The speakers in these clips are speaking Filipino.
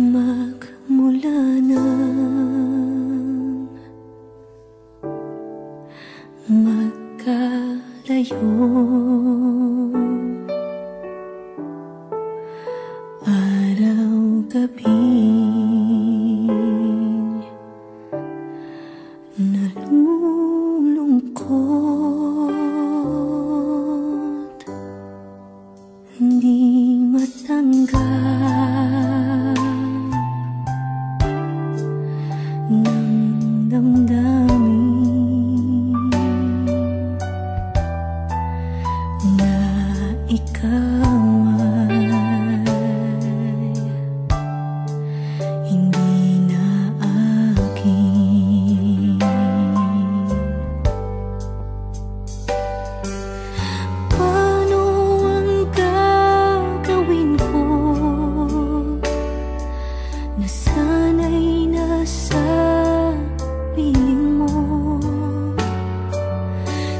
Magmula nang magkalayo, araw-gabing nalulungkot, hindi matanggap ng damdamin na ikaw ay hindi na akin. Paano ang gagawin ko na sana'y nasa piling mo?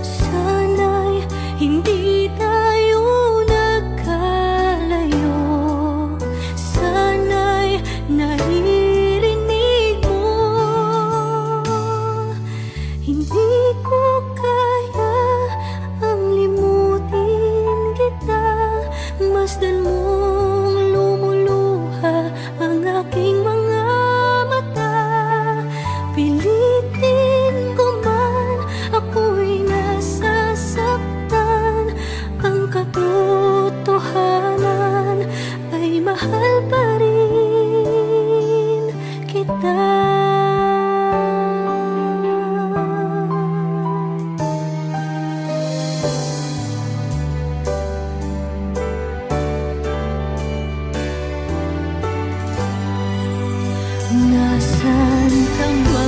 Sana'y hindi tayo nagkalayo, sana'y naririnig mo. Hindi ko kaya ang limutin kita, masdan mong lumuluha ang aking mga mata. Pilitin ko man, ako'y nasasaktan. Ang katotohanan ay mahal pa rin kita. Nasaan ka ba?